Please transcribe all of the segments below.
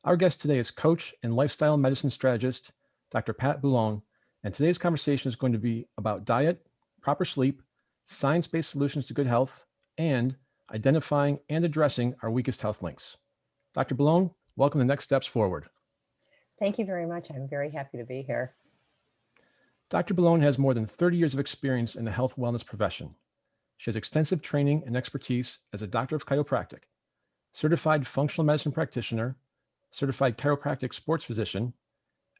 Our guest today is coach and lifestyle medicine strategist, Dr. Pat Boulogne, and today's conversation is going to be about diet, proper sleep, science-based solutions to good health, and identifying and addressing our weakest health links. Dr. Boulogne, welcome to Next Steps Forward. Thank you very much. I'm very happy to be here. Dr. Boulogne has more than 30 years of experience in the health wellness profession. She has extensive training and expertise as a doctor of chiropractic, certified functional medicine practitioner, certified chiropractic sports physician,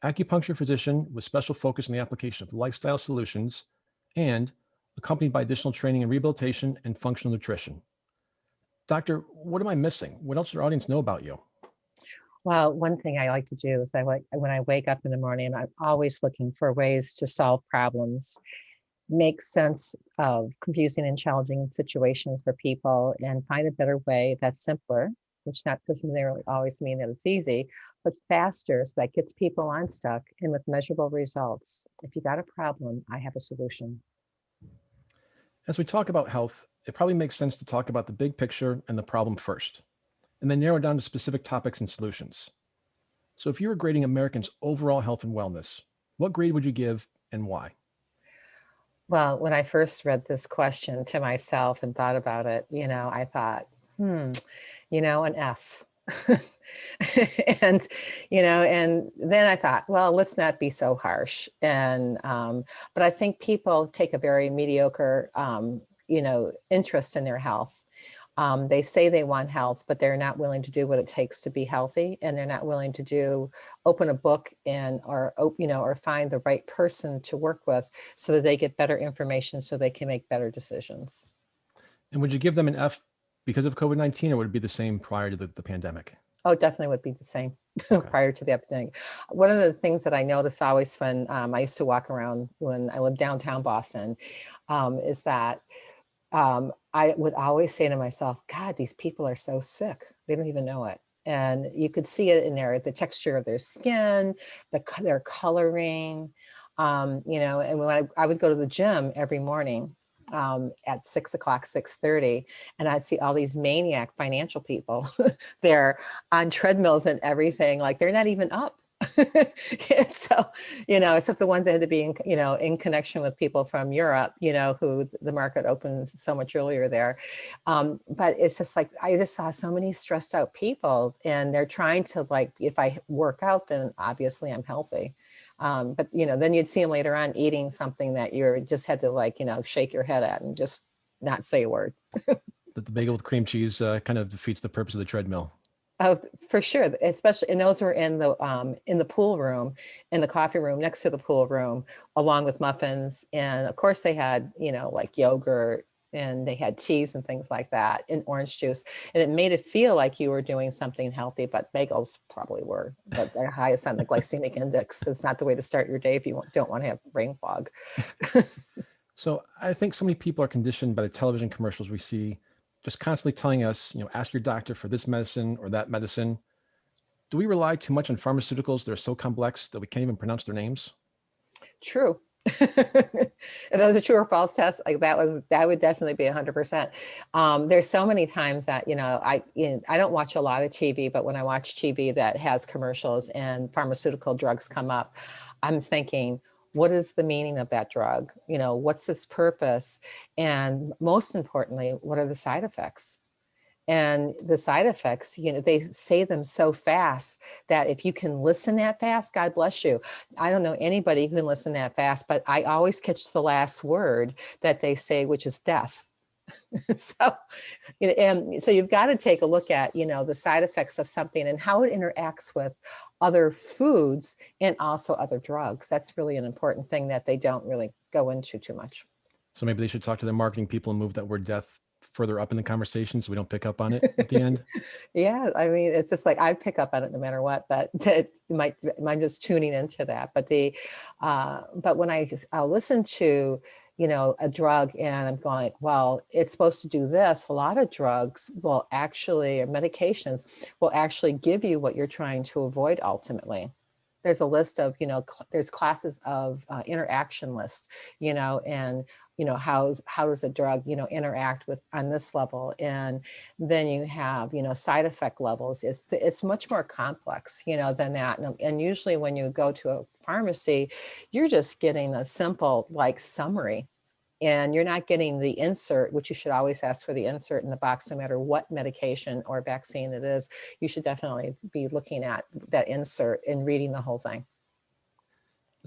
acupuncture physician with special focus on the application of lifestyle solutions, and accompanied by additional training in rehabilitation and functional nutrition. Doctor, what am I missing? What else should our audience know about you? Well, one thing I like to do is when I wake up in the morning, I'm always looking for ways to solve problems, make sense of confusing and challenging situations for people, and find a better way that's simpler, which that doesn't necessarily always mean that it's easy, but faster, so that gets people unstuck and with measurable results. If you got a problem, I have a solution. As we talk about health, it probably makes sense to talk about the big picture and the problem first, and then narrow down to specific topics and solutions. So if you were grading Americans' overall health and wellness, what grade would you give and why? Well, when I first read this question to myself and thought about it, I thought, an F. and and then I thought, well, let's not be so harsh. And but I think people take a very mediocre interest in their health. They say they want health, but they're not willing to do what it takes to be healthy, and they're not willing to open a book or find the right person to work with so that they get better information so they can make better decisions. And would you give them an F because of COVID-19, or would it be the same prior to the pandemic? Oh, definitely would be the same Okay. prior to the epidemic. One of the things that I noticed always when I used to walk around when I lived downtown Boston is that I would always say to myself, God, these people are so sick. They don't even know it. And you could see it in the texture of their skin, their coloring, and when I would go to the gym every morning at 6 o'clock, 6:30, and I'd see all these maniac financial people there on treadmills and everything, like they're not even up. So, except the ones that had to be in connection with people from Europe, who the market opens so much earlier there. But it's just like, I just saw so many stressed out people, and they're trying to, like, if I work out, then obviously I'm healthy. But then you'd see them later on eating something that you just had to shake your head at and just not say a word. The bagel with cream cheese kind of defeats the purpose of the treadmill. Oh, for sure. Especially, and those were in the pool room, in the coffee room next to the pool room, along with muffins. And of course they had, like yogurt, and they had cheese and things like that, and orange juice. And it made it feel like you were doing something healthy, but bagels probably were. But they're highest on the glycemic index. It's not the way to start your day if you don't want to have brain fog. So I think so many people are conditioned by the television commercials we see, just constantly telling us, ask your doctor for this medicine or that medicine. Do we rely too much on pharmaceuticals that are so complex that we can't even pronounce their names? True. If that was a true or false test, like that would definitely be 100%. There's so many times that, I don't watch a lot of TV, but when I watch TV that has commercials and pharmaceutical drugs come up, I'm thinking, what is the meaning of that drug? What's this purpose? And most importantly, what are the side effects? And the side effects, they say them so fast that if you can listen that fast, God bless you. I don't know anybody who can listen that fast, but I always catch the last word that they say, which is death. So you've got to take a look at, the side effects of something and how it interacts with other foods and also other drugs. That's really an important thing that they don't really go into too much. So maybe they should talk to their marketing people and move that word death further up in the conversation so we don't pick up on it at the end. Yeah, I mean, it's just like I pick up on it no matter what, but I'm just tuning into that. But when I'll listen to, a drug and I'm going like, well, it's supposed to do this. A lot of drugs will actually, or medications will actually give you what you're trying to avoid ultimately. there's a list of, there's classes of interaction list, and how does a drug interact with on this level, and then you have side effect levels. It's much more complex than that, and usually when you go to a pharmacy, you're just getting a simple like summary, and you're not getting the insert, which you should always ask for the insert in the box, no matter what medication or vaccine it is. You should definitely be looking at that insert and reading the whole thing.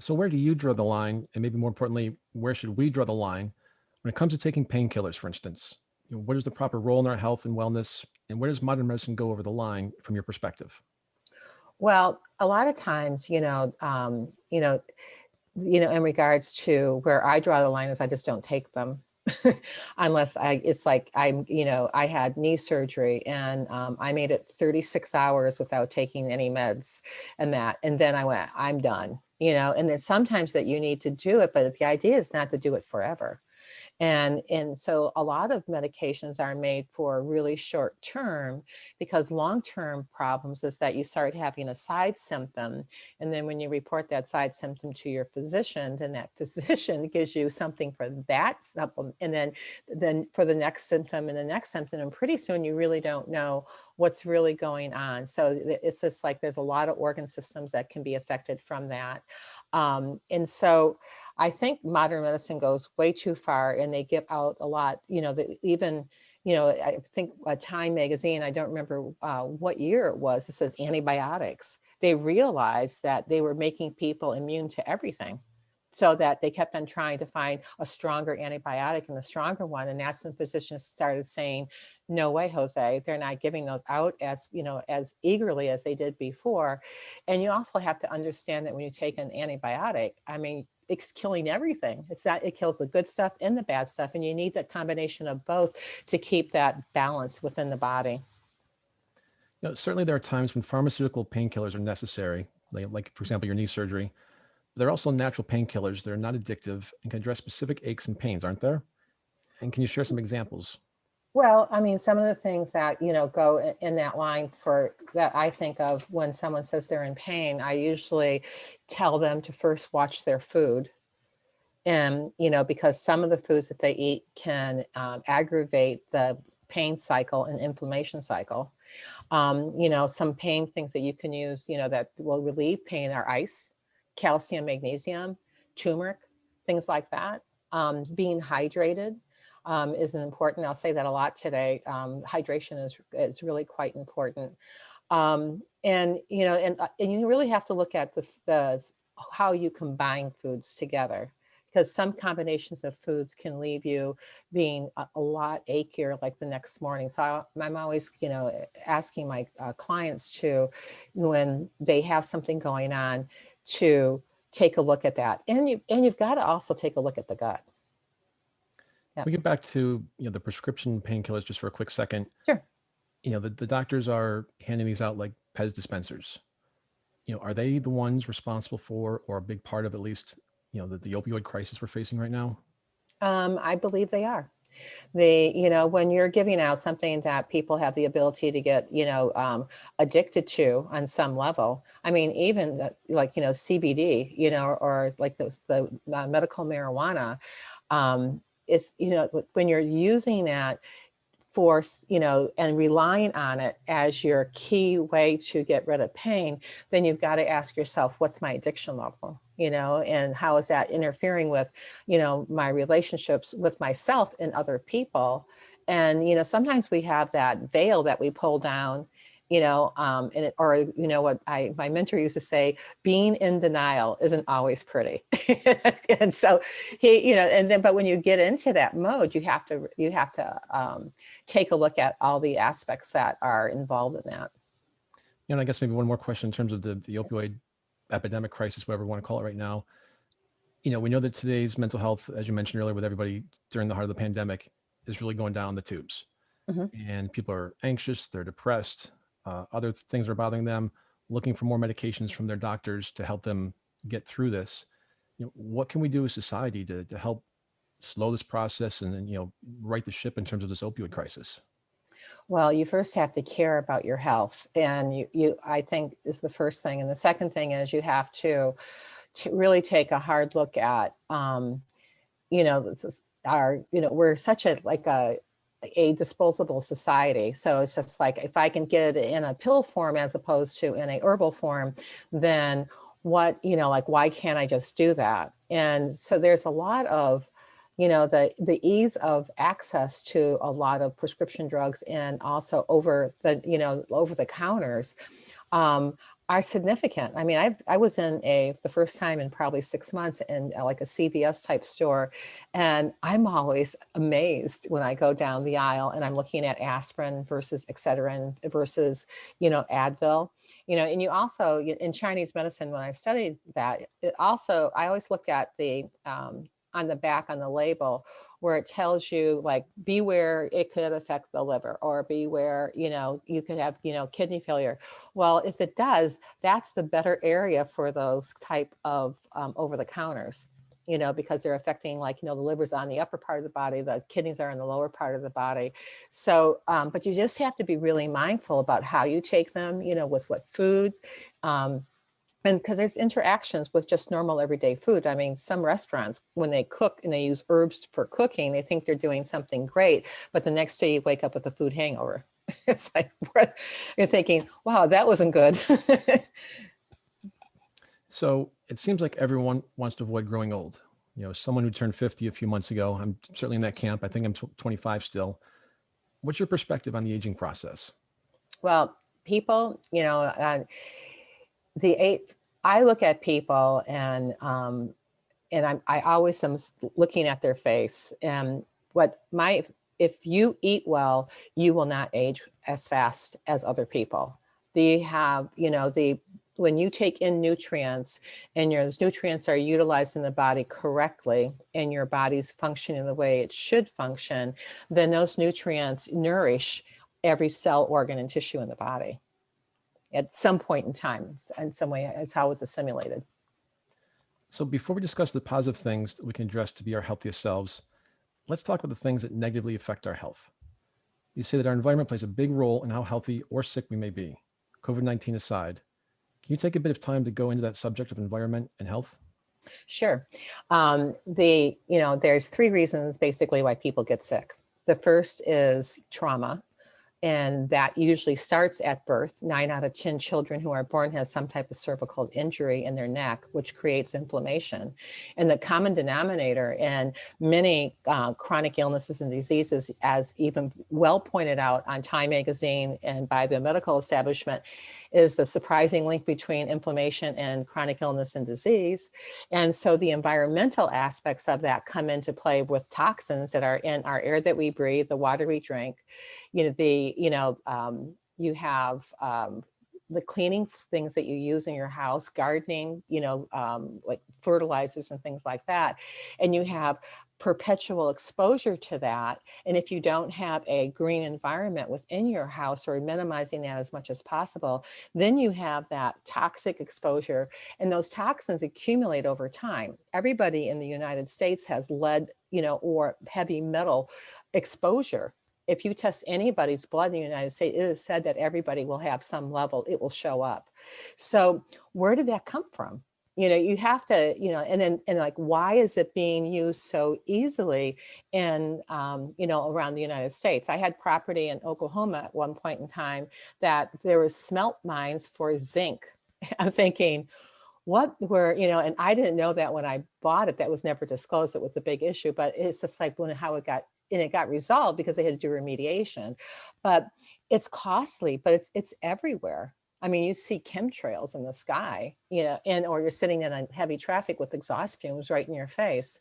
So where do you draw the line? And maybe more importantly, where should we draw the line when it comes to taking painkillers, for instance? What is the proper role in our health and wellness? And where does modern medicine go over the line from your perspective? Well, a lot of times, in regards to where I draw the line is I just don't take them. Unless it's like I had knee surgery, and I made it 36 hours without taking any meds and then I went, I'm done, and then sometimes that you need to do it, but the idea is not to do it forever. And so a lot of medications are made for really short term, because long-term problems is that you start having a side symptom. And then when you report that side symptom to your physician, then that physician gives you something for that supplement. And then for the next symptom and the next symptom. And pretty soon you really don't know what's really going on. So it's just like there's a lot of organ systems that can be affected from that. And so I think modern medicine goes way too far, and they give out a lot, even, I think a Time magazine, I don't remember what year it was, it says antibiotics. They realized that they were making people immune to everything, so that they kept on trying to find a stronger antibiotic and a stronger one. And that's when physicians started saying, no way, Jose, they're not giving those out as eagerly as they did before. And you also have to understand that when you take an antibiotic, I mean, it's killing everything. It kills the good stuff and the bad stuff. And you need that combination of both to keep that balance within the body. Certainly there are times when pharmaceutical painkillers are necessary, like for example, your knee surgery. There are also natural painkillers that are not addictive and can address specific aches and pains, aren't there? And can you share some examples? Well, I mean, some of the things that, go in that line for that I think of when someone says they're in pain, I usually tell them to first watch their food. And, because some of the foods that they eat can aggravate the pain cycle and inflammation cycle. Some pain things that you can use, that will relieve pain are ice, calcium, magnesium, turmeric, things like that. Being hydrated is an important. I'll say that a lot today. Hydration is really quite important. And you really have to look at the how you combine foods together, because some combinations of foods can leave you being a lot achier like the next morning. So I'm always, asking my clients to, when they have something going on, to take a look at that. And you've got to also take a look at the gut. We get back to the prescription painkillers just for a quick second. Sure. The doctors are handing these out like Pez dispensers. Are they the ones responsible for, or a big part of at least, the opioid crisis we're facing right now? I believe they are. When you're giving out something that people have the ability to get, addicted to on some level. I mean, even CBD, or like the medical marijuana, is, when you're using that for, and relying on it as your key way to get rid of pain, then you've got to ask yourself, what's my addiction level? And how is that interfering with, my relationships with myself and other people? And, sometimes we have that veil that we pull down, what my mentor used to say, being in denial isn't always pretty. And so but when you get into that mode, you have to take a look at all the aspects that are involved in that. And I guess maybe one more question in terms of the opioid epidemic crisis, whatever we want to call it right now. We know that today's mental health, as you mentioned earlier, with everybody during the heart of the pandemic, is really going down the tubes. Mhm. And people are anxious, they're depressed, other things are bothering them, looking for more medications from their doctors to help them get through this. What can we do as society to help slow this process and then, right the ship in terms of this opioid crisis? Well, you first have to care about your health, and I think is the first thing. And the second thing is you have to really take a hard look at, this is we're such a disposable society. So it's just like, if I can get it in a pill form as opposed to in a herbal form, then what, like, why can't I just do that? And so there's a lot of, the ease of access to a lot of prescription drugs, and also over the counters, are significant. I mean, I was in the first time in probably 6 months in like a CVS type store, and I'm always amazed when I go down the aisle and I'm looking at aspirin versus Excedrin versus, Advil, and you also, in Chinese medicine, when I studied that, I always look at the, on the back on the label, where it tells you, like, beware, it could affect the liver, or beware, you could have, kidney failure. Well, if it does, that's the better area for those type of over the counters, because they're affecting, like, the liver's on the upper part of the body, the kidneys are in the lower part of the body. So, but you just have to be really mindful about how you take them, with what food. And because there's interactions with just normal everyday food. I mean, some restaurants, when they cook and they use herbs for cooking, they think they're doing something great, but the next day you wake up with a food hangover. It's like, you're thinking, wow, that wasn't good. So it seems like everyone wants to avoid growing old. Someone who turned 50 a few months ago, I'm certainly in that camp. I think I'm 25 still. What's your perspective on the aging process? Well, people, I look at people, and I always am looking at their face, and if you eat well, you will not age as fast as other people. They have, when you take in nutrients and those nutrients are utilized in the body correctly, and your body's functioning the way it should function, then those nutrients nourish every cell, organ, and tissue in the body at some point in time. In some way, it's how it's assimilated. So before we discuss the positive things that we can address to be our healthiest selves, let's talk about the things that negatively affect our health. You say that our environment plays a big role in how healthy or sick we may be. COVID-19 aside, can you take a bit of time to go into that subject of environment and health? Sure. There's three reasons basically why people get sick. The first is trauma. And that usually starts at birth. 9 out of 10 children who are born has some type of cervical injury in their neck, which creates inflammation. And the common denominator in many chronic illnesses and diseases, as even well pointed out on Time magazine and by the medical establishment, is the surprising link between inflammation and chronic illness and disease. And so the environmental aspects of that come into play with toxins that are in our air that we breathe, the water we drink. You have the cleaning things that you use in your house, gardening, like fertilizers and things like that. And you have perpetual exposure to that. And if you don't have a green environment within your house, or minimizing that as much as possible, then you have that toxic exposure, and those toxins accumulate over time. Everybody in the United States has lead, or heavy metal exposure. If you test anybody's blood in the United States, it is said that everybody will have some level, it will show up. So where did that come from? You have to, and like, why is it being used so easily in, around the United States? I had property in Oklahoma at one point in time that there was smelt mines for zinc. I'm thinking, and I didn't know that when I bought it. That was never disclosed. It was a big issue, but it's just like how it got resolved because they had to do remediation. But it's costly, but it's everywhere. I mean, you see chemtrails in the sky, or you're sitting in a heavy traffic with exhaust fumes right in your face.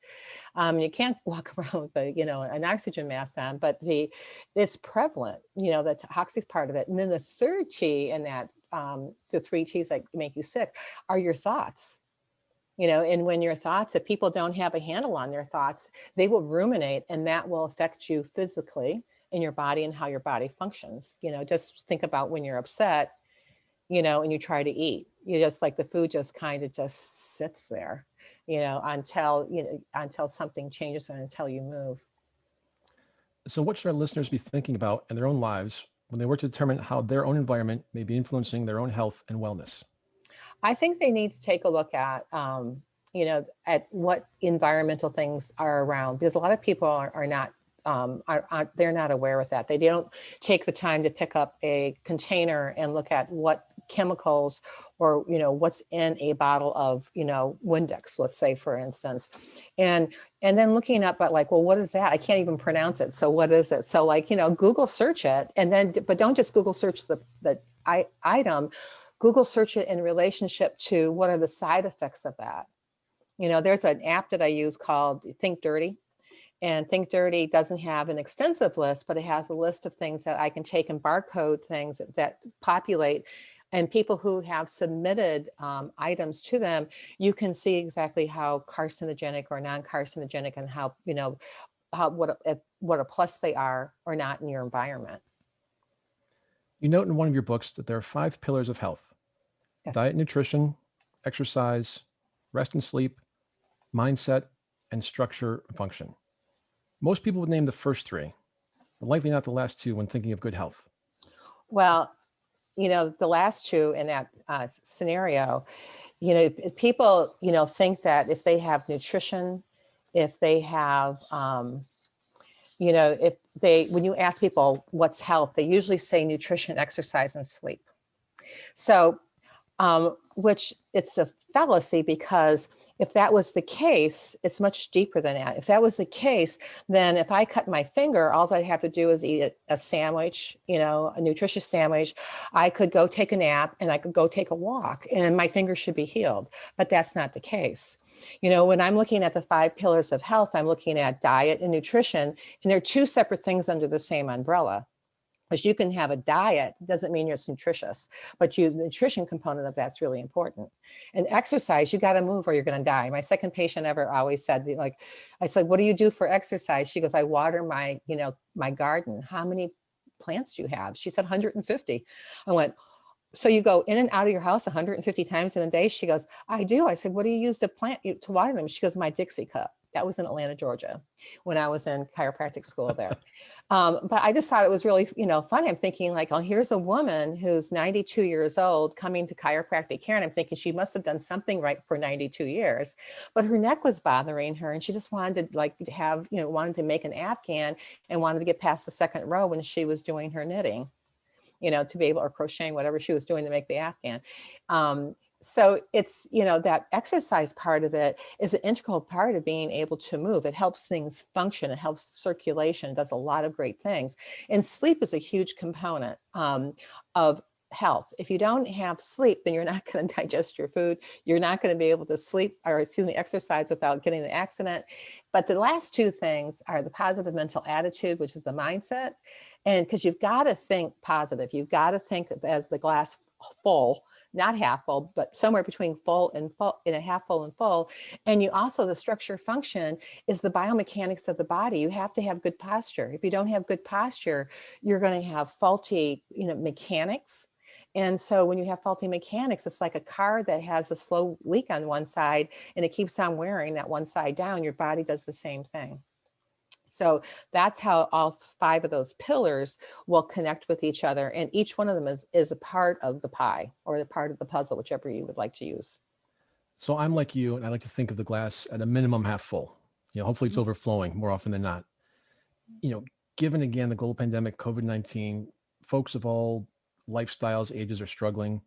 You can't walk around with an oxygen mask on, but it's prevalent, the toxic part of it. And then the third T in that, the three T's that make you sick are your thoughts. And when your thoughts, if people don't have a handle on their thoughts, they will ruminate, and that will affect you physically in your body and how your body functions. Just think about when you're upset, and you try to eat, you just like the food just kind of just sits there, until something changes and until you move. So, what should our listeners be thinking about in their own lives when they work to determine how their own environment may be influencing their own health and wellness? I think they need to take a look at, at what environmental things are around, because a lot of people are not, they're not aware of that. They don't take the time to pick up a container and look at what chemicals or, what's in a bottle of, Windex, let's say, for instance. And then looking up at like, well, what is that? I can't even pronounce it. So what is it? So like, Google search it, and then, but don't just Google search the item. Google search it in relationship to what are the side effects of that. There's an app that I use called Think Dirty. And Think Dirty doesn't have an extensive list, but it has a list of things that I can take and barcode things that populate. And people who have submitted items to them, you can see exactly how carcinogenic or non-carcinogenic, and how, what a plus they are or not in your environment. You note in one of your books that there are 5 pillars of health: Yes. diet, and nutrition, exercise, rest and sleep, mindset, and structure and function. Most people would name the first three, but likely not the last two when thinking of good health. Well, the last two in that scenario, people, think that if they have nutrition, if they have, if they, when you ask people what's health, they usually say nutrition, exercise, and sleep. So, which it's a fallacy, because if that was the case, it's much deeper than that. If that was the case, then if I cut my finger, all I'd have to do is eat a sandwich, a nutritious sandwich. I could go take a nap, and I could go take a walk, and my finger should be healed. But that's not the case. When I'm looking at the 5 pillars of health, I'm looking at diet and nutrition, and they're two separate things under the same umbrella. Because you can have a diet, doesn't mean it's nutritious, but the nutrition component of that's really important. And exercise, you got to move or you're going to die. My second patient ever always said, like, I said, what do you do for exercise? She goes, I water my garden. How many plants do you have? She said 150. I went, so you go in and out of your house 150 times in a day? She goes, I do. I said, what do you use to water them? She goes, my Dixie cup. That was in Atlanta, Georgia, when I was in chiropractic school there. But I just thought it was really, funny. I'm thinking like, oh, here's a woman who's 92 years old coming to chiropractic care. And I'm thinking she must have done something right for 92 years, but her neck was bothering her. And she just wanted to wanted to make an Afghan, and wanted to get past the second row when she was doing her knitting, to be able, or crocheting, whatever she was doing to make the Afghan. So it's, that exercise part of it is an integral part of being able to move. It helps things function. It helps circulation. It does a lot of great things. And sleep is a huge component of health. If you don't have sleep, then you're not going to digest your food. You're not going to be able to exercise without getting the accident. But the last two things are the positive mental attitude, which is the mindset. And because you've got to think positive, you've got to think as the glass full, not half full, but somewhere between full and a half full and full. And you also, the structure function is the biomechanics of the body. You have to have good posture. If you don't have good posture, you're going to have faulty, mechanics. And so when you have faulty mechanics, it's like a car that has a slow leak on one side and it keeps on wearing that one side down. Your body does the same thing. So that's how all 5 of those pillars will connect with each other. And each one of them is a part of the pie, or the part of the puzzle, whichever you would like to use. So I'm like you, and I like to think of the glass at a minimum half full. Hopefully it's overflowing more often than not. Given again the global pandemic, COVID-19, folks of all lifestyles, ages are struggling.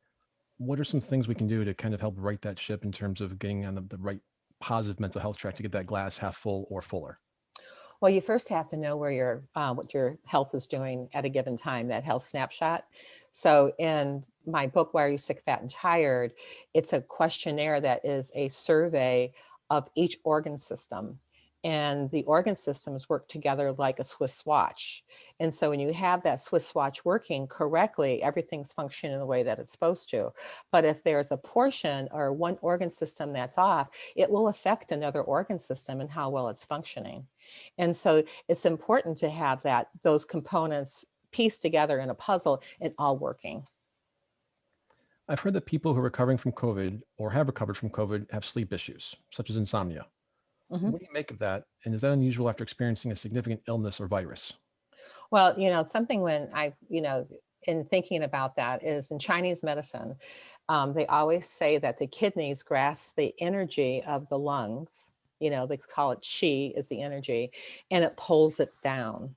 What are some things we can do to kind of help right that ship in terms of getting on the right positive mental health track to get that glass half full or fuller? Well, you first have to know where what your health is doing at a given time, that health snapshot. So in my book, Why Are You Sick, Fat, and Tired? It's a questionnaire that is a survey of each organ system. And the organ systems work together like a Swiss watch. And so when you have that Swiss watch working correctly, everything's functioning the way that it's supposed to. But if there's a portion or one organ system that's off, it will affect another organ system and how well it's functioning. And so it's important to have those components pieced together in a puzzle and all working. I've heard that people who are recovering from COVID or have recovered from COVID have sleep issues, such as insomnia. Mm-hmm. What do you make of that? And is that unusual after experiencing a significant illness or virus? Well, something when in thinking about that is in Chinese medicine, they always say that the kidneys grasp the energy of the lungs. They call it qi is the energy, and it pulls it down.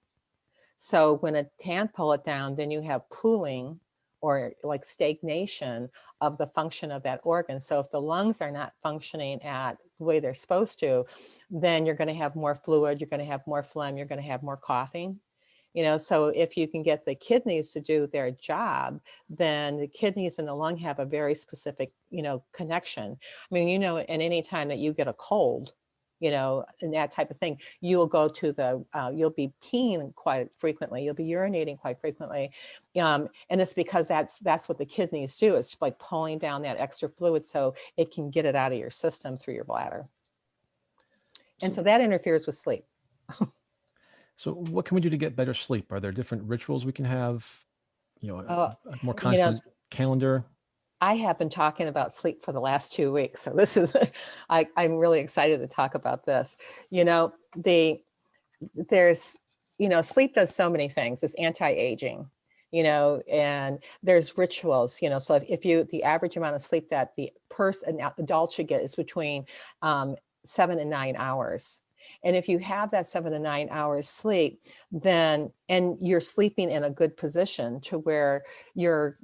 So when it can't pull it down, then you have pooling or like stagnation of the function of that organ. So if the lungs are not functioning at the way they're supposed to, then you're going to have more fluid, you're going to have more phlegm, you're going to have more coughing. So if you can get the kidneys to do their job, then the kidneys and the lung have a very specific, connection. I mean, and any time that you get a cold, and that type of thing, you'll go to you'll be peeing quite frequently, you'll be urinating quite frequently. And it's because that's what the kidneys do. It's like pulling down that extra fluid so it can get it out of your system through your bladder. And so that interferes with sleep. So what can we do to get better sleep? Are there different rituals we can have, a more constant calendar? I have been talking about sleep for the last 2 weeks. So this is, I'm really excited to talk about this. Sleep does so many things. It's anti-aging, and there's rituals, so if the average amount of sleep that an adult should get is between 7 and 9 hours. And if you have that 7 to 9 hours sleep, and you're sleeping in a good position to where your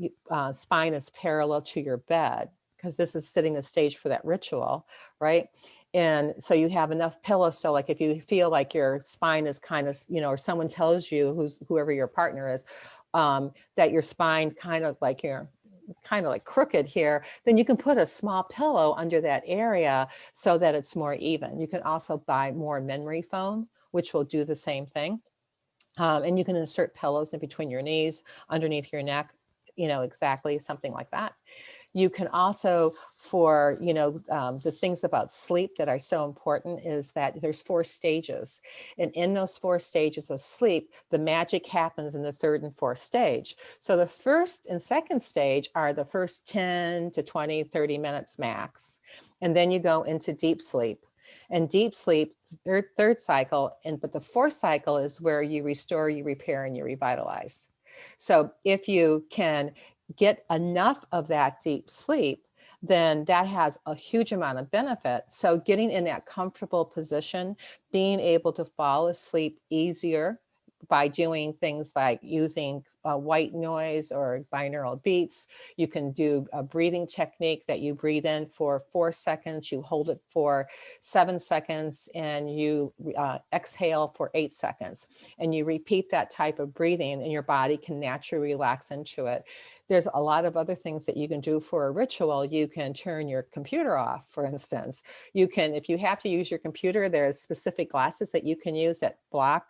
spine is parallel to your bed, because this is setting the stage for that ritual, right? And so you have enough pillows. So like if you feel like your spine is kind of, or someone tells you, whoever your partner is, that your spine kind of like crooked here, then you can put a small pillow under that area so that it's more even. You can also buy more memory foam, which will do the same thing. And you can insert pillows in between your knees, underneath your neck, exactly something like that. You can also, for, the things about sleep that are so important is that there's 4 stages. And in those 4 stages of sleep, the magic happens in the 3rd and 4th stage. So the 1st and 2nd stage are the first 10 to 20, 30 minutes max. And then you go into deep sleep. And deep sleep, third cycle, but the 4th cycle is where you restore, you repair, and you revitalize. So if you can get enough of that deep sleep, then that has a huge amount of benefit. So getting in that comfortable position, being able to fall asleep easier by doing things like using white noise or binaural beats. You can do a breathing technique that you breathe in for 4 seconds, you hold it for 7 seconds, and you exhale for 8 seconds. And you repeat that type of breathing, and your body can naturally relax into it. There's a lot of other things that you can do for a ritual. You can turn your computer off, for instance. You can, if you have to use your computer, there's specific glasses that you can use that block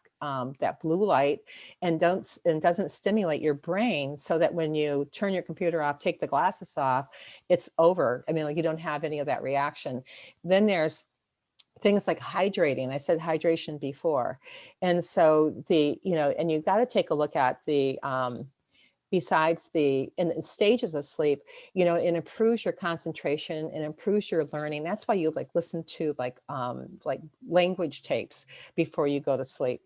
that blue light and doesn't stimulate your brain, so that when you turn your computer off, take the glasses off, it's over. I mean, like, you don't have any of that reaction. Then there's things like hydrating. I said hydration before. And so and you've got to take a look at besides in the stages of sleep, it improves your concentration and improves your learning. That's why you listen to like language tapes before you go to sleep.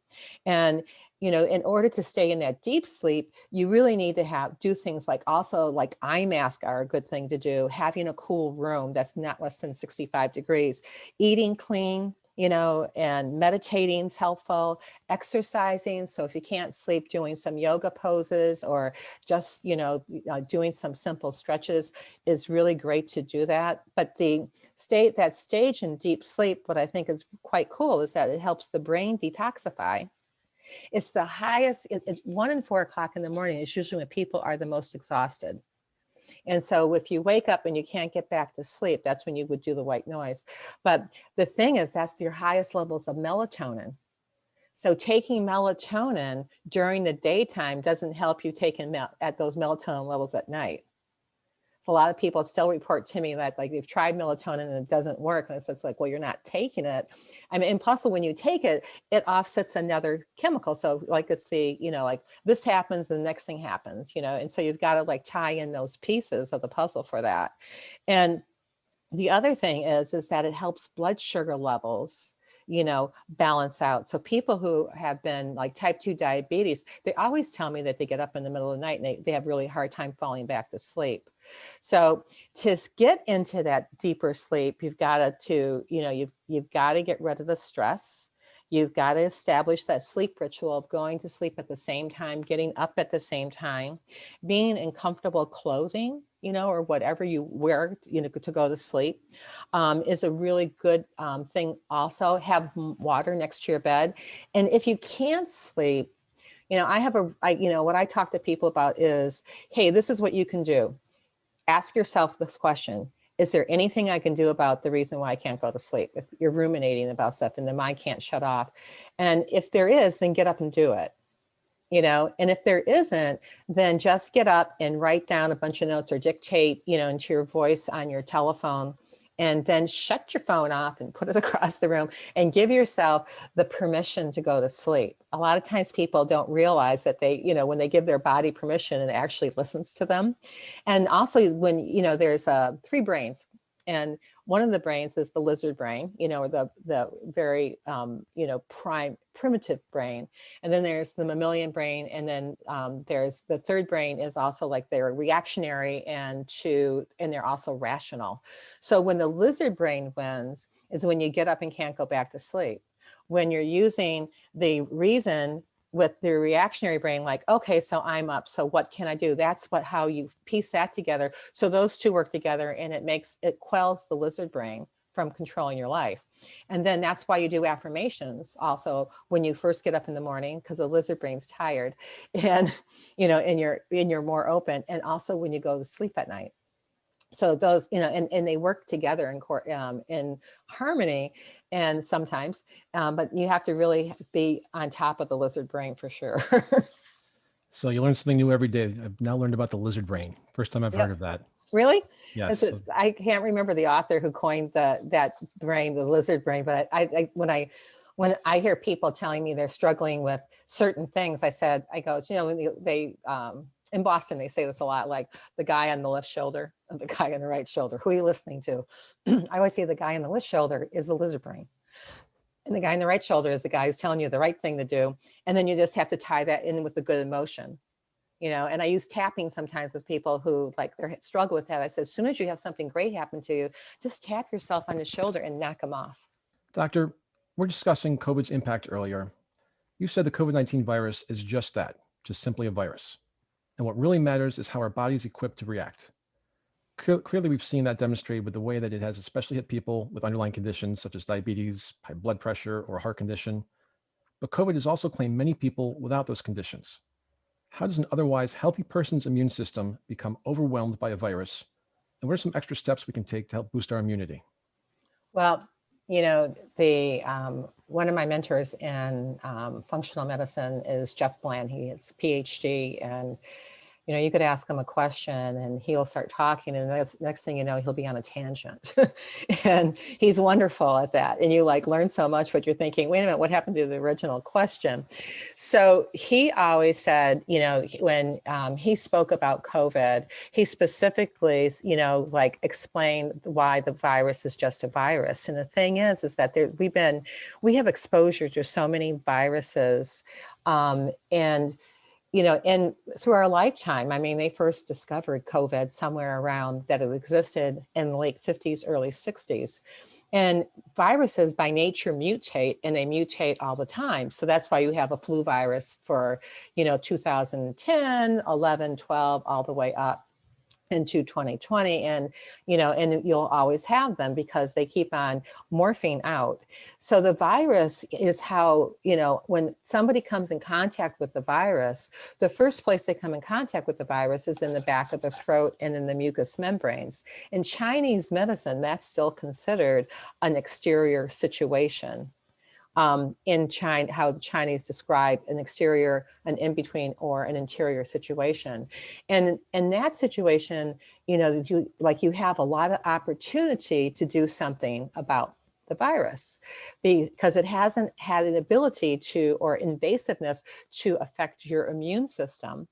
And, in order to stay in that deep sleep, you really need to do things like eye masks are a good thing to do, having a cool room that's not less than 65 degrees, eating clean, and meditating is helpful, exercising. So if you can't sleep, doing some yoga poses or just, doing some simple stretches is really great to do that. But that stage in deep sleep, what I think is quite cool is that it helps the brain detoxify. It's the highest, 1 and 4 o'clock in the morning is usually when people are the most exhausted. And so if you wake up and you can't get back to sleep, that's when you would do the white noise. But the thing is, that's your highest levels of melatonin. So taking melatonin during the daytime doesn't help you at those melatonin levels at night. So a lot of people still report to me that they've tried melatonin and it doesn't work. And it's like, well, you're not taking it. I mean, and plus when you take it, it offsets another chemical. So it's this happens, the next thing happens, and so you've got to tie in those pieces of the puzzle for that. And the other thing is that it helps blood sugar levels balance out. So people who have been like type 2 diabetes, they always tell me that they get up in the middle of the night and they have really hard time falling back to sleep. So to get into that deeper sleep, you've got to you've got to get rid of the stress. You've got to establish that sleep ritual of going to sleep at the same time, getting up at the same time, being in comfortable clothing, or whatever you wear, to go to sleep, is a really good thing. Also, have water next to your bed. And if you can't sleep, what I talk to people about is, hey, this is what you can do. Ask yourself this question. Is there anything I can do about the reason why I can't go to sleep? If you're ruminating about stuff and the mind can't shut off. And if there is, then get up and do it. And if there isn't, then just get up and write down a bunch of notes or dictate, into your voice on your telephone, and then shut your phone off and put it across the room and give yourself the permission to go to sleep. A lot of times people don't realize that they, when they give their body permission, it actually listens to them. And also when, there's 3 brains. And one of the brains is the lizard brain, or the very, primitive brain. And then there's the mammalian brain. And then there's the third brain is also like they're reactionary and they're also rational. So when the lizard brain wins is when you get up and can't go back to sleep. When you're using the reason with the reactionary brain, like, okay, so I'm up, so what can I do? That's how you piece that together. So those two work together, and it quells the lizard brain from controlling your life. And then that's why you do affirmations also when you first get up in the morning, because the lizard brain's tired, and and you're more open, and also when you go to sleep at night. So those, and they work together in harmony, and sometimes, but you have to really be on top of the lizard brain for sure. So you learn something new every day. I've now learned about the lizard brain. First time I've heard of that. Really? Yes. I can't remember the author who coined that brain, the lizard brain, but when I hear people telling me they're struggling with certain things, I go, they in Boston, they say this a lot, like the guy on the left shoulder and the guy on the right shoulder. Who are you listening to? I always say the guy on the left shoulder is the lizard brain. And the guy on the right shoulder is the guy who's telling you the right thing to do. And then you just have to tie that in with the good emotion. And I use tapping sometimes with people who they struggle with that. I said, as soon as you have something great happen to you, just tap yourself on the shoulder and knock them off. Doctor, we're discussing COVID's impact earlier. You said the COVID-19 virus is just that, just simply a virus. And what really matters is how our body is equipped to react. Clearly, we've seen that demonstrated with the way that it has especially hit people with underlying conditions such as diabetes, high blood pressure, or a heart condition. But COVID has also claimed many people without those conditions. How does an otherwise healthy person's immune system become overwhelmed by a virus? And what are some extra steps we can take to help boost our immunity? Well, one of my mentors in functional medicine is Jeff Bland. He has a PhD, and you could ask him a question and he'll start talking, and the next thing you know, he'll be on a tangent. And he's wonderful at that. And you learn so much, but you're thinking, wait a minute, what happened to the original question? So he always said, when he spoke about COVID, he specifically, explained why the virus is just a virus. And the thing is that we have exposure to so many viruses, and through our lifetime, they first discovered COVID somewhere around that it existed in the late 50s, early 60s. And viruses by nature mutate, and they mutate all the time. So that's why you have a flu virus for, 2010, 11, 12, all the way up into 2020, and you'll always have them because they keep on morphing out. So the virus is how, when somebody comes in contact with the virus, the first place they come in contact with the virus is in the back of the throat and in the mucous membranes. In Chinese medicine, that's still considered an exterior situation. In China, how the Chinese describe an exterior, an in-between, or an interior situation. And in that situation, you have a lot of opportunity to do something about the virus, because it hasn't had an ability to, or invasiveness to affect your immune system.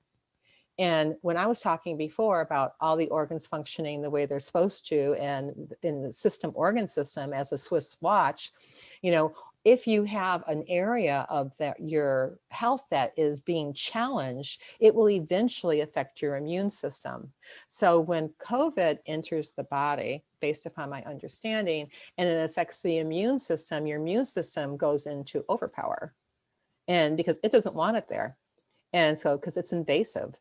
And when I was talking before about all the organs functioning the way they're supposed to, and in the organ system as a Swiss watch, if you have an area of your health that is being challenged, it will eventually affect your immune system. So when COVID enters the body, based upon my understanding, and it affects the immune system, your immune system goes into overpower. And because it doesn't want it there. And so, because it's invasive.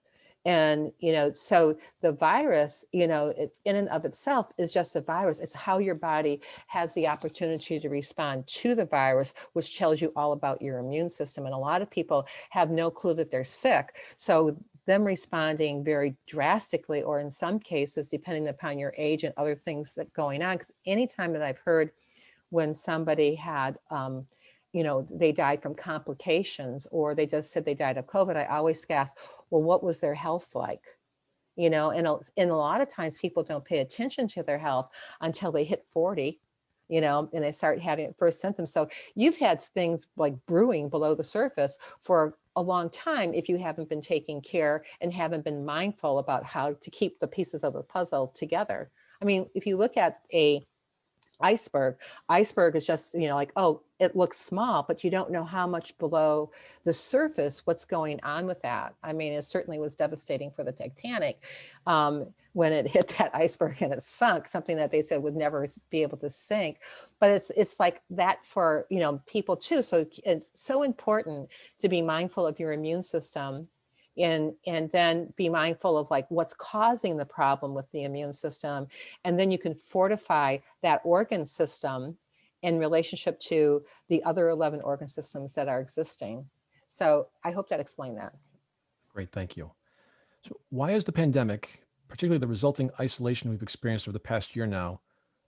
And, so the virus, it in and of itself is just a virus. It's how your body has the opportunity to respond to the virus, which tells you all about your immune system. And a lot of people have no clue that they're sick. So them responding very drastically, or in some cases, depending upon your age and other things that going on, because anytime that I've heard when somebody had, they died from complications, or they just said they died of COVID, I always ask, well, what was their health like? And a lot of times people don't pay attention to their health until they hit 40, and they start having first symptoms. So you've had things like brewing below the surface for a long time if you haven't been taking care and haven't been mindful about how to keep the pieces of the puzzle together. I mean, if you look at a iceberg is just, like, oh, it looks small, but you don't know how much below the surface, what's going on with that. I mean, it certainly was devastating for the Titanic when it hit that iceberg and it sunk, something that they said would never be able to sink. But it's like that for, people too. So it's so important to be mindful of your immune system, and then be mindful of like what's causing the problem with the immune system. And then you can fortify that organ system in relationship to the other 11 organ systems that are existing. So I hope that explained that. Great, thank you. So, why has the pandemic, particularly the resulting isolation we've experienced over the past year now,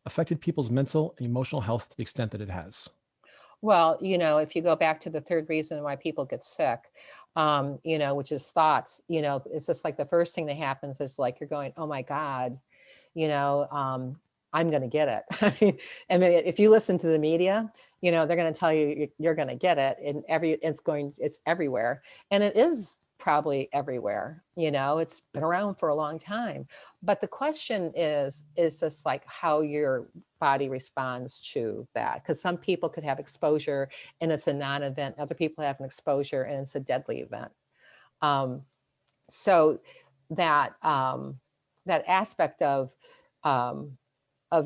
affected people's mental and emotional health to the extent that it has? Well, if you go back to the third reason why people get sick, which is thoughts, it's just like the first thing that happens is like you're going, oh my God, I'm going to get it. I mean, if you listen to the media, they're going to tell you you're going to get it, and it's everywhere, and it is probably everywhere. It's been around for a long time, but the question is just like how your body responds to that, because some people could have exposure and it's a non-event. Other people have an exposure and it's a deadly event. So that that aspect of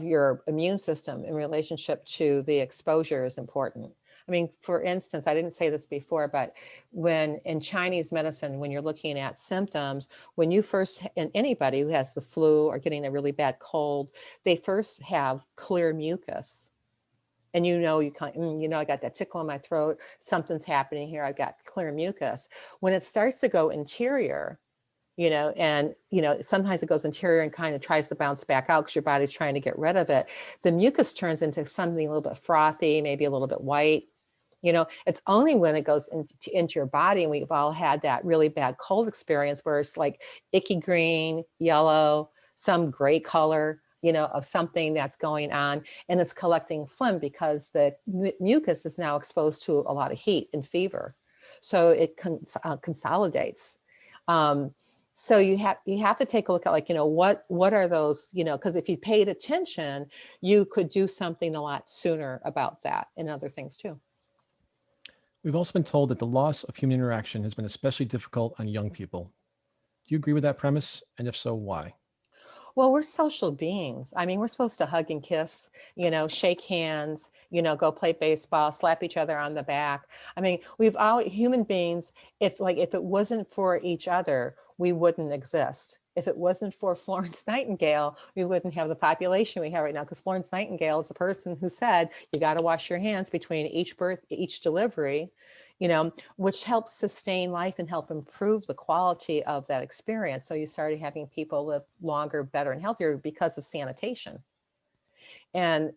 your immune system in relationship to the exposure is important. I mean, for instance, I didn't say this before, but when in Chinese medicine, when you're looking at symptoms, when you first, and anybody who has the flu or getting a really bad cold, they first have clear mucus. And you can't, I got that tickle in my throat, something's happening here, I've got clear mucus. When it starts to go interior, and sometimes it goes interior and kind of tries to bounce back out because your body's trying to get rid of it. The mucus turns into something a little bit frothy, maybe a little bit white. It's only when it goes into your body, and we've all had that really bad cold experience where it's like icky green, yellow, some gray color, of something that's going on, and it's collecting phlegm because the mucus is now exposed to a lot of heat and fever. So it consolidates. So you have to take a look at like, what are those, because if you paid attention, you could do something a lot sooner about that and other things too. We've also been told that the loss of human interaction has been especially difficult on young people. Do you agree with that premise? And if so, why? Well, we're social beings. I mean, we're supposed to hug and kiss, shake hands, go play baseball, slap each other on the back. I mean, human beings, if it wasn't for each other, we wouldn't exist. If it wasn't for Florence Nightingale, we wouldn't have the population we have right now, because Florence Nightingale is the person who said, you got to wash your hands between each birth, each delivery, which helps sustain life and help improve the quality of that experience. So you started having people live longer, better, and healthier because of sanitation. And,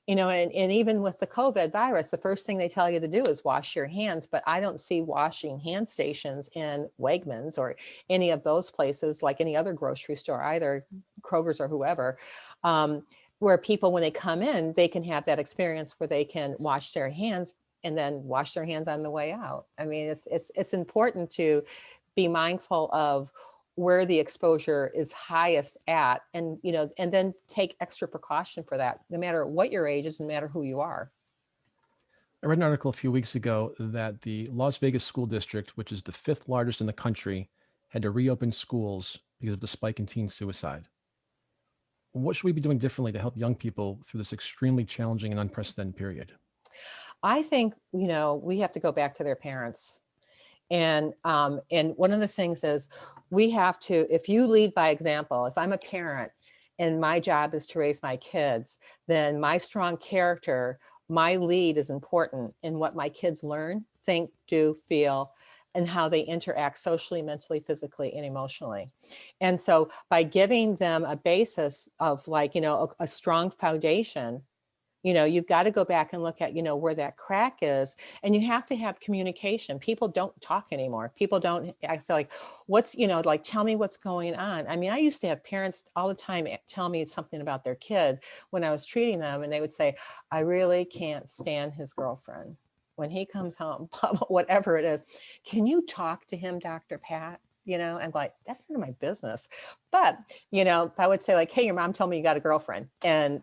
and even with the COVID virus, the first thing they tell you to do is wash your hands, but I don't see washing hand stations in Wegmans or any of those places, like any other grocery store, either Kroger's or whoever, where people, when they come in, they can have that experience where they can wash their hands and then wash their hands on the way out. I mean, it's important to be mindful of where the exposure is highest at, and and then take extra precaution for that, no matter what your age is, no matter who you are. I read an article a few weeks ago that the Las Vegas school district, which is the fifth largest in the country, had to reopen schools because of the spike in teen suicide. What should we be doing differently to help young people through this extremely challenging and unprecedented period? I think, we have to go back to their parents. And one of the things is we have to, if you lead by example, if I'm a parent and my job is to raise my kids, then my strong character, my lead is important in what my kids learn, think, do, feel, and how they interact socially, mentally, physically, and emotionally. And so by giving them a basis of like, a strong foundation, you've got to go back and look at, where that crack is. And you have to have communication. People don't talk anymore. People don't say like, what's, like, tell me what's going on. I mean, I used to have parents all the time tell me something about their kid when I was treating them. And they would say, I really can't stand his girlfriend. When he comes home, whatever it is, can you talk to him, Dr. Pat? I'm like, that's none of my business. But, I would say like, hey, your mom told me you got a girlfriend. And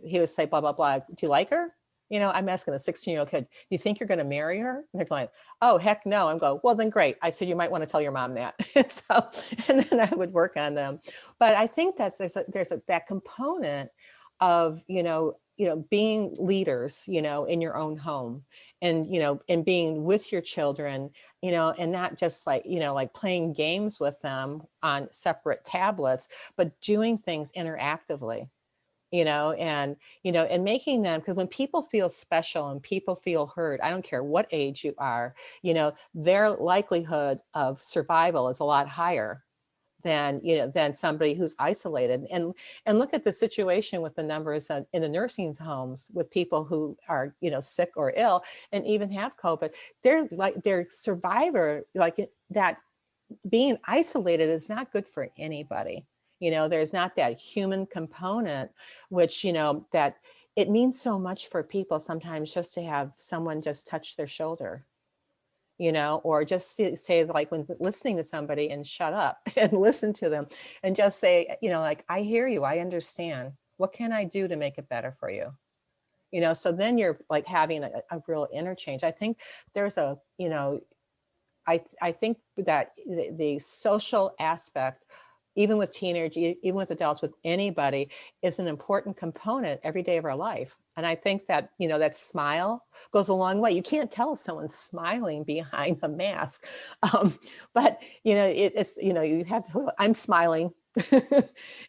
he would say, blah, blah, blah. Do you like her? I'm asking a 16-year-old kid, do you think you're going to marry her? And they're going, oh, heck no. I'm going, well, then great. I said, you might want to tell your mom that. And then I would work on them. But I think that's, there's that component of, being leaders, in your own home and, and being with your children, and not just like, like playing games with them on separate tablets, but doing things interactively, and making them, because when people feel special and people feel heard, I don't care what age you are, their likelihood of survival is a lot higher than somebody who's isolated. And look at the situation with the numbers in the nursing homes with people who are sick or ill and even have COVID. They're like their survivor, like that being isolated is not good for anybody. There's not that human component, which that it means so much for people sometimes just to have someone just touch their shoulder, or just say like when listening to somebody and shut up and listen to them and just say, like, I hear you, I understand. What can I do to make it better for you? So then you're like having a real interchange. I think there's I think that the social aspect, even with teenagers, even with adults, with anybody, is an important component every day of our life. And I think that, that smile goes a long way. You can't tell if someone's smiling behind a mask. But, it's, you have to, I'm smiling,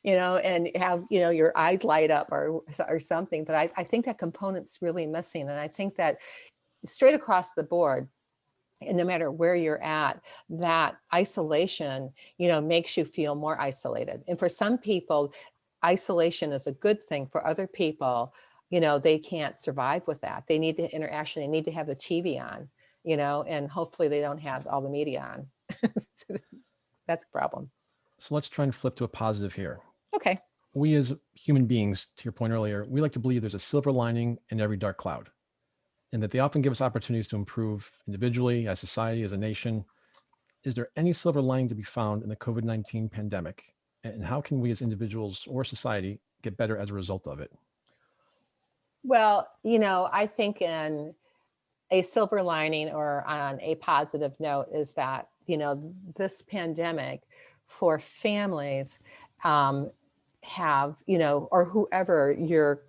and have, your eyes light up or something. But I think that component's really missing. And I think that straight across the board, and no matter where you're at, that isolation, makes you feel more isolated. And for some people, isolation is a good thing. For other people, they can't survive with that. They need the interaction. They need to have the TV on, and hopefully they don't have all the media on. That's a problem. So let's try and flip to a positive here. Okay. We as human beings, to your point earlier, we like to believe there's a silver lining in every dark cloud, and that they often give us opportunities to improve individually, as society, as a nation. Is there any silver lining to be found in the COVID-19 pandemic? And how can we as individuals or society get better as a result of it? Well, I think in a silver lining or on a positive note is that, this pandemic for families have, or whoever your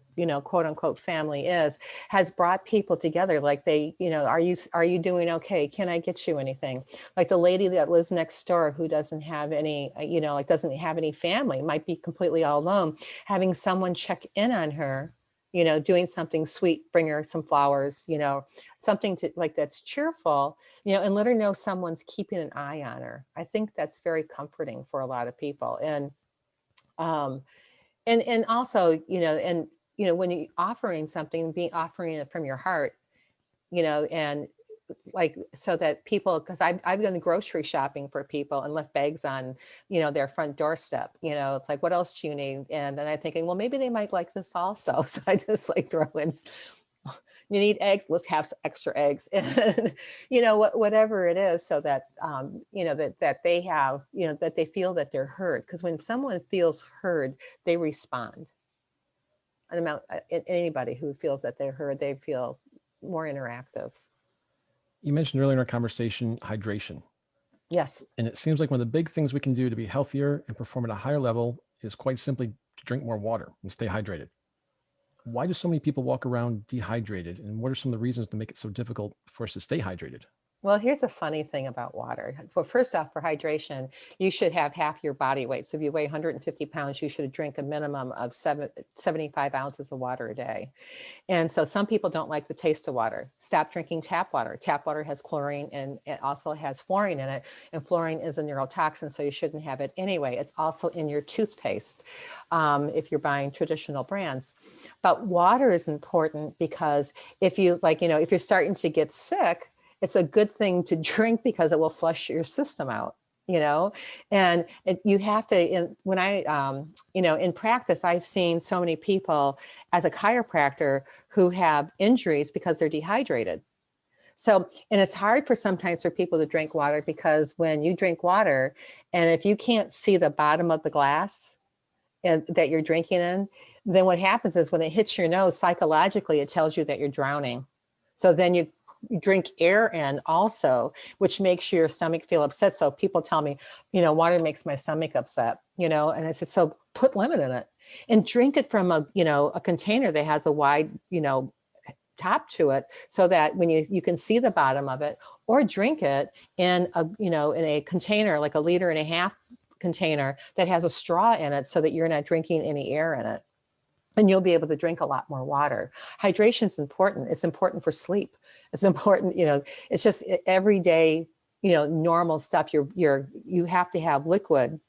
quote unquote family is, has brought people together. Like they, are you doing okay? Can I get you anything? Like the lady that lives next door who doesn't have any, like doesn't have any family, might be completely all alone, having someone check in on her, doing something sweet, bring her some flowers, something to like that's cheerful, and let her know someone's keeping an eye on her. I think that's very comforting for a lot of people. And also, when you offering something, offering it from your heart, and like so that people, because I've done grocery shopping for people and left bags on, their front doorstep. It's like, what else do you need? And then I'm thinking, well, maybe they might like this also. So I just like throw in, you need eggs, let's have extra eggs, and whatever it is, so that that they have, that they feel that they're heard. Because when someone feels heard, they respond. Anybody who feels that they're heard, they feel more interactive. You mentioned earlier in our conversation, hydration. Yes. And it seems like one of the big things we can do to be healthier and perform at a higher level is quite simply to drink more water and stay hydrated. Why do so many people walk around dehydrated? And what are some of the reasons that make it so difficult for us to stay hydrated? Well, here's the funny thing about water. Well, first off, for hydration, you should have half your body weight. So if you weigh 150 pounds, you should drink a minimum of 75 ounces of water a day. And so some people don't like the taste of water. Stop drinking tap water. Tap water has chlorine and it also has fluorine in it. And fluorine is a neurotoxin, so you shouldn't have it anyway. It's also in your toothpaste if you're buying traditional brands. But water is important because if you if you're starting to get sick, it's a good thing to drink because it will flush your system out, and you have to, when I, in practice, I've seen so many people as a chiropractor who have injuries because they're dehydrated. So, and it's hard sometimes for people to drink water because when you drink water and if you can't see the bottom of the glass that you're drinking in, then what happens is when it hits your nose, psychologically, it tells you that you're drowning. So then you drink air in also, which makes your stomach feel upset. So people tell me, water makes my stomach upset, and I said, so put lemon in it and drink it from a container that has a wide, top to it so that when you can see the bottom of it, or drink it in a container, like 1.5 liter container that has a straw in it so that you're not drinking any air in it. And you'll be able to drink a lot more water. Hydration is important. It's important for sleep. It's important, it's just everyday, normal stuff. You have to have liquids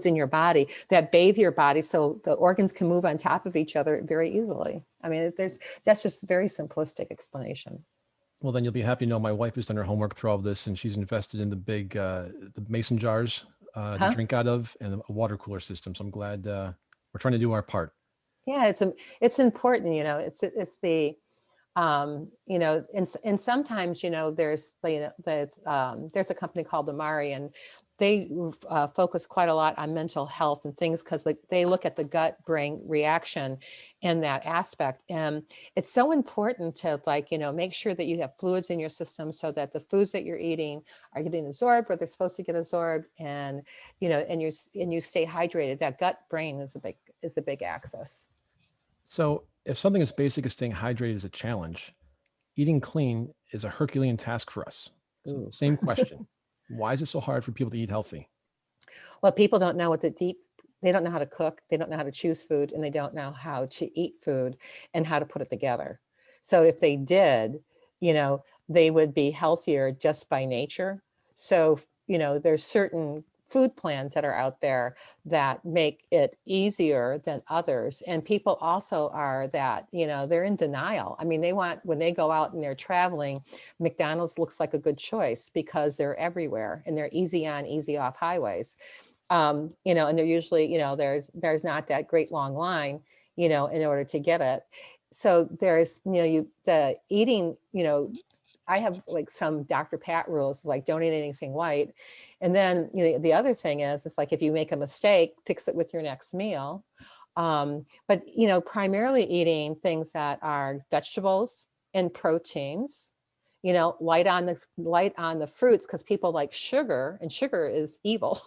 in your body that bathe your body so the organs can move on top of each other very easily. I mean, that's just a very simplistic explanation. Well, then you'll be happy to know my wife has done her homework through all of this, and she's invested in the big the mason jars to drink out of and a water cooler system. So I'm glad we're trying to do our part. Yeah, it's important, it's the and sometimes, there's there's a company called Amari, and they focus quite a lot on mental health and things because they look at the gut-brain reaction in that aspect. And it's so important to make sure that you have fluids in your system so that the foods that you're eating are getting absorbed where they're supposed to get absorbed, and and you stay hydrated. That gut-brain is a big axis. So if something as basic as staying hydrated is a challenge, eating clean is a Herculean task for us. So same question. Why is it so hard for people to eat healthy? Well, people don't know what to eat. They don't know how to cook. They don't know how to choose food, and they don't know how to eat food and how to put it together. So if they did, they would be healthier just by nature. So, there's certain food plans that are out there that make it easier than others. And people also are that, they're in denial. I mean, when they go out and they're traveling, McDonald's looks like a good choice because they're everywhere and they're easy on, easy off highways. And they're usually, there's not that great long line, in order to get it. So there's, the eating, I have some Dr. Pat rules, like don't eat anything white. And then the other thing is, it's like if you make a mistake, fix it with your next meal. But primarily eating things that are vegetables and proteins, light on the fruits, because people like sugar, and sugar is evil.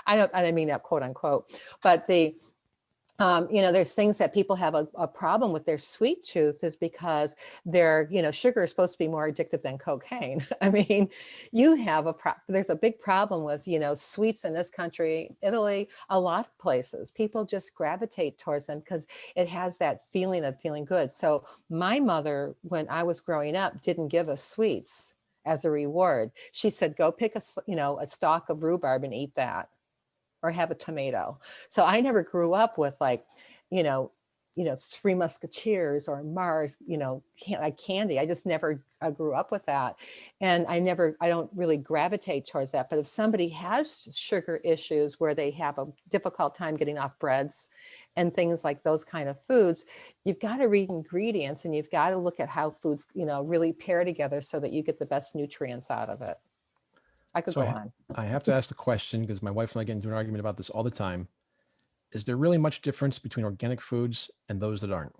I don't mean that quote unquote, but there's things that people have a problem with their sweet tooth is because their, sugar is supposed to be more addictive than cocaine. I mean, there's a big problem with, sweets in this country, Italy, a lot of places. People just gravitate towards them because it has that feeling of feeling good. So my mother, when I was growing up, didn't give us sweets as a reward. She said, go pick a stalk of rhubarb and eat that, or have a tomato. So I never grew up with Three Musketeers or Mars, like candy. I just never grew up with that. And I don't really gravitate towards that. But if somebody has sugar issues where they have a difficult time getting off breads and things like those kind of foods, you've got to read ingredients and you've got to look at how foods, really pair together so that you get the best nutrients out of it. I could go on. I have to ask the question because my wife and I get into an argument about this all the time. Is there really much difference between organic foods and those that aren't?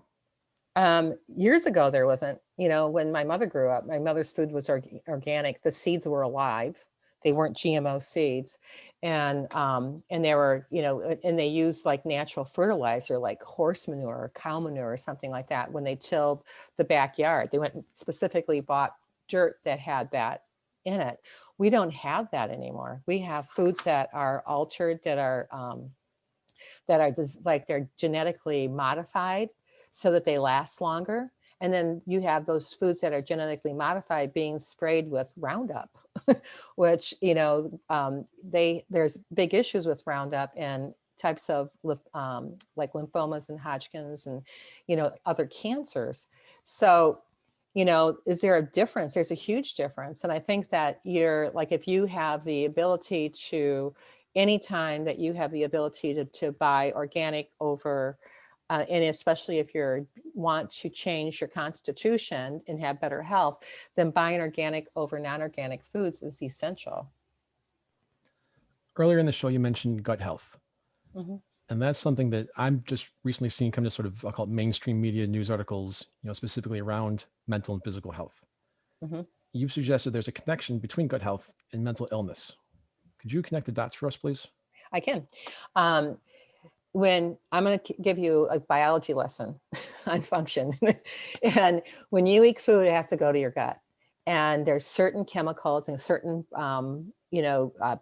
Years ago, there wasn't, when my mother grew up, my mother's food was organic. The seeds were alive. They weren't GMO seeds. And they were, and they used like natural fertilizer, like horse manure or cow manure or something like that. When they tilled the backyard, they went and specifically bought dirt that had that in it. We don't have that anymore. We have foods that are altered, that are like they're genetically modified so that they last longer. And then you have those foods that are genetically modified being sprayed with Roundup, which, there's big issues with Roundup and types of like lymphomas and Hodgkin's and, other cancers. So, is there a difference? There's a huge difference. And I think that if you have the ability to, anytime that you have the ability to buy organic over, and especially if you want to change your constitution and have better health, then buying organic over non-organic foods is essential. Earlier in the show, you mentioned gut health. Mm-hmm. And that's something that I'm just recently seeing come to sort of, I'll call it mainstream media news articles, specifically around mental and physical health. Mm-hmm. You've suggested there's a connection between gut health and mental illness. Could you connect the dots for us, please? I can. When I'm going to give you a biology lesson on function, and when you eat food, it has to go to your gut. And there's certain chemicals and certain,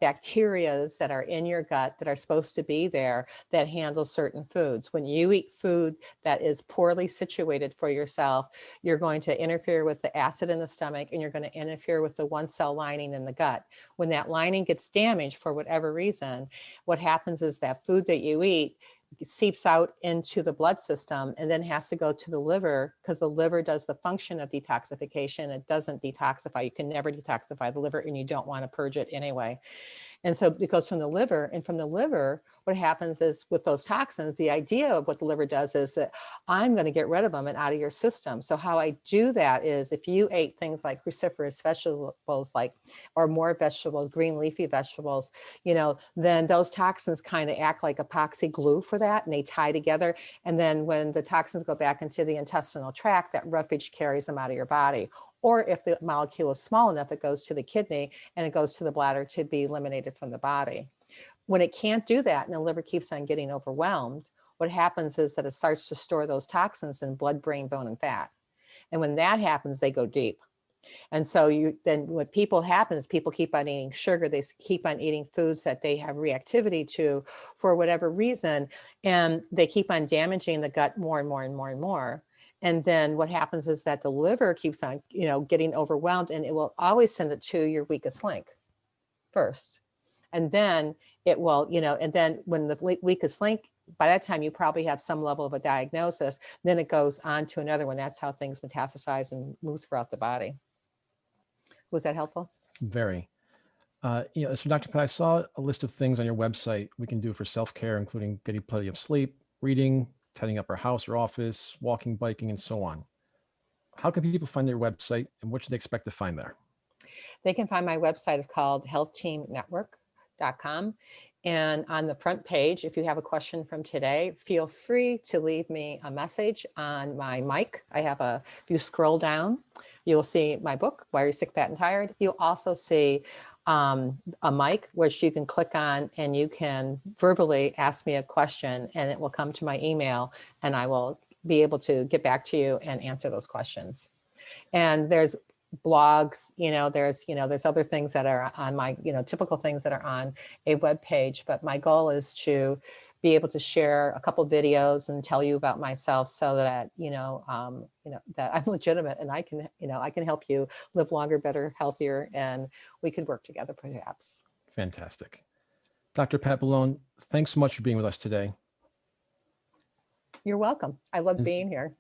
bacterias that are in your gut that are supposed to be there that handle certain foods. When you eat food that is poorly situated for yourself, you're going to interfere with the acid in the stomach, and you're going to interfere with the one cell lining in the gut. When that lining gets damaged for whatever reason, what happens is that food that you eat seeps out into the blood system and then has to go to the liver, because the liver does the function of detoxification. It doesn't detoxify. You can never detoxify the liver, and you don't want to purge it anyway. And so it goes from the liver, and from the liver, what happens is with those toxins, the idea of what the liver does is that I'm going to get rid of them and out of your system. So how I do that is, if you ate things like cruciferous vegetables, or more vegetables, green leafy vegetables, then those toxins kind of act like epoxy glue for that, and they tie together. And then when the toxins go back into the intestinal tract, that roughage carries them out of your body. Or if the molecule is small enough, it goes to the kidney and it goes to the bladder to be eliminated from the body. When it can't do that and the liver keeps on getting overwhelmed, what happens is that it starts to store those toxins in blood, brain, bone, and fat. And when that happens, they go deep. And so then what happens, people keep on eating sugar, they keep on eating foods that they have reactivity to for whatever reason, and they keep on damaging the gut more and more and more and more. And then what happens is that the liver keeps on, getting overwhelmed, and it will always send it to your weakest link first. And then it will, and then when the weakest link, by that time, you probably have some level of a diagnosis, then it goes on to another one. That's how things metastasize and move throughout the body. Was that helpful? Very. So Dr. Pat, I saw a list of things on your website we can do for self-care, including getting plenty of sleep, reading, tidying up our house or office, walking, biking, and so on. How can people find your website, and what should they expect to find there? They can find my website. It's called healthteamnetwork.com. And on the front page, if you have a question from today, feel free to leave me a message on my mic. If you scroll down, you will see my book, Why Are You Sick, Fat, and Tired? You'll also see a mic, which you can click on, and you can verbally ask me a question, and it will come to my email, and I will be able to get back to you and answer those questions. And there's blogs, there's other things that are on my, typical things that are on a web page, but my goal is to be able to share a couple videos and tell you about myself, so that, that I'm legitimate, and I can help you live longer, better, healthier, and we could work together perhaps. Fantastic. Dr. Pat Boulogne, thanks so much for being with us today. You're welcome. I love being here.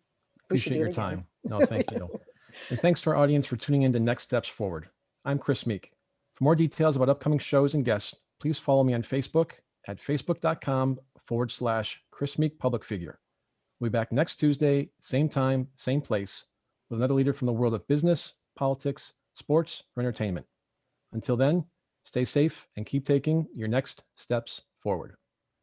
Appreciate your time. No, thank you. And thanks to our audience for tuning in to Next Steps Forward. I'm Chris Meek. For more details about upcoming shows and guests, please follow me on Facebook at facebook.com/Chris Meek Public Figure. We'll be back next Tuesday, same time, same place, with another leader from the world of business, politics, sports, or entertainment. Until then, stay safe and keep taking your next steps forward.